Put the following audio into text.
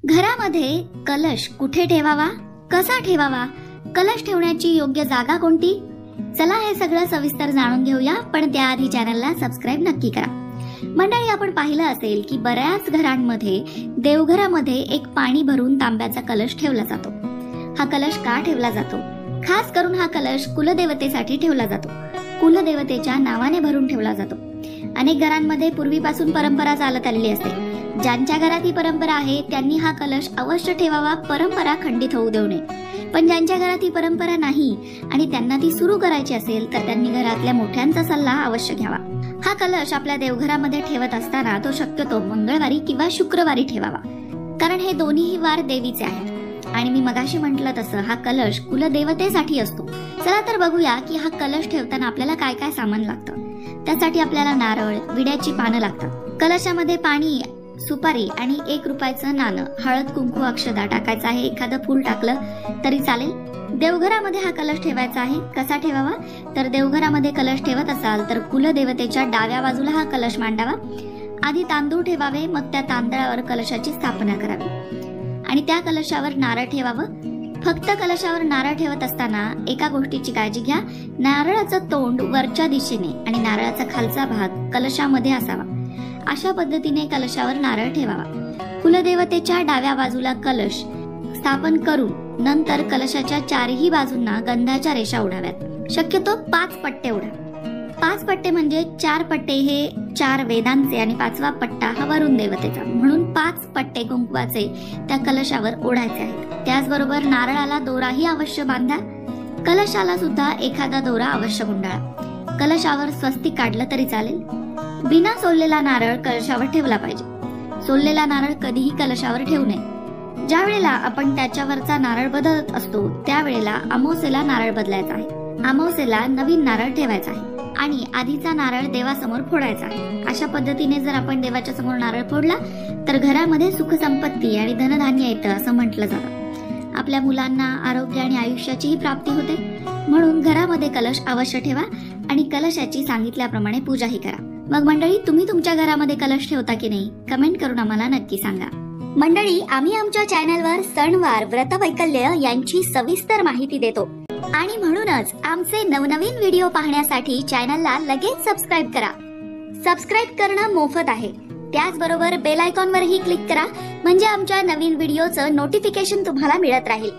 घरामध्ये कलश कुठे ठेवावा, कसा ठेवावा, कलश ठेवण्याची योग्य जागा कोणती? चला हे सगळं सविस्तर जाणून घेऊया, पण त्याआधी चॅनलला सबस्क्राईब नक्की करा. मंडळी, आपण पाहिलं असेल की बऱ्याच घरांमध्ये देवघरामध्ये एक पाणी भरून तांब्याचा कलश ठेवला जातो. हा कलश का ठेवला जातो? खास करून हा कलश कुलदेवतेसाठी ठेवला जातो. कुलदेवतेच्या नावाने भरून ठेवला जातो. अनेक घरांमध्ये पूर्वीपासून परंपरा चालत आलेली असते. ज्यांच्या घरात ही परंपरा आहे त्यांनी हा कलश अवश्य ठेवावा, परंपरा खंडित होऊ देऊ नये. पण ज्यांच्या घरात ही परंपरा नाही आणि त्यांना ती सुरू करायची असेल तर त्यांनी घरातल्या मोठ्यांचा सल्ला अवश्य घ्यावा. हा कलश आपल्या देवघरामध्ये ठेवत असताना तो शक्यतो मंगळवारी किंवा शुक्रवारी ठेवावा, कारण हे दोन्ही वार देवीचे आहेत. आणि मी मगाशी म्हटलं तसं हा कलश कुलदेवतेसाठी असतो. चला तर बघूया की हा कलश ठेवताना आपल्याला काय काय सामान लागतं. त्यासाठी आपल्याला नारळ, विड्याची पानं लागतात. कलशामध्ये पाणी, सुपारी आणि 1 रुपयाचं नाणं, हळद, कुंकू, अक्षदा टाकायचं आहे. एखादं फूल टाकलं तरी चालेल. देवघरामध्ये हा कलश ठेवायचा आहे. कसा ठेवावा? तर देवघरामध्ये कलश ठेवत असाल तर कुलदेवतेच्या डाव्या बाजूला हा कलश मांडावा. आधी तांदूळ ठेवावे, मग त्या तांदळावर कलशाची स्थापना करावी आणि त्या कलशावर नारळ ठेवावं. फक्त कलशावर नारळ ठेवत असताना एका गोष्टीची काळजी घ्या. नारळाचं तोंड वरच्या दिशेने आणि नारळाचा खालचा भाग कलशामध्ये असावा. अशा पद्धतीने कलशावर नारळ ठेवावा. कुलदेवतेच्या डाव्या बाजूला कलश स्थापन करून नंतर कलशाच्या चारही बाजूंना गंधाच्या रेषा उडाव्यात. शक्यतो 5 पट्टे उडा. 5 पट्टे म्हणजे 4 पट्टे हे 4 वेदांचे आणि 5वा पट्टा हा वरुण देवतेचा, म्हणून 5 पट्टे कुंकवाचे त्या कलशावर ओढायचे आहेत. त्याचबरोबर नारळाला दोराही अवश्य बांधा. कलशाला सुद्धा एखादा दोरा अवश्य गुंडाळा. कलशावर स्वस्तिक काढलं तरी चालेल. बिना सोललेला नारळ कलशावर ठेवला पाहिजे. सोललेला नारळ कधीही कलशावर ठेवू नये. ज्या वेळेला आपण त्याच्यावरचा नारळ बदलत असतो त्यावेळेला अमावस्येला नारळ बदलायचा आहे. अमावस्येला नवीन नारळ ठेवायचा आहे आणि आधीचा नारळ देवासमोर फोडायचा आहे. अशा पद्धतीने जर आपण देवाच्या समोर नारळ फोडला तर घरामध्ये सुख संपत्ती आणि धनधान्य येतं असं म्हटलं जातं. आपल्या मुलांना आरोग्य आणि आयुष्याचीही प्राप्ती होते. म्हणून घरामध्ये कलश अवश्य ठेवा आणि कलशाची सांगितल्याप्रमाणे पूजाही करा. मग मंडळी, तुम्ही तुमच्या घरामध्ये कलश ठेवता की नाही? कमेंट करून आम्हाला नक्की सांगा. मंडळी, आम्ही आमच्या चॅनलवर सणवार, व्रतवैकल्य यांची सविस्तर माहिती देतो आणि म्हणूनच आमचे नवनवीन व्हिडिओ पाहण्यासाठी चॅनलला लगेच सबस्क्राईब करा. सबस्क्राईब करणं मोफत आहे. त्याचबरोबर बेल आयकॉनवरही क्लिक करा, म्हणजे आमच्या नवीन व्हिडिओचं नोटिफिकेशन तुम्हाला मिळत राहील.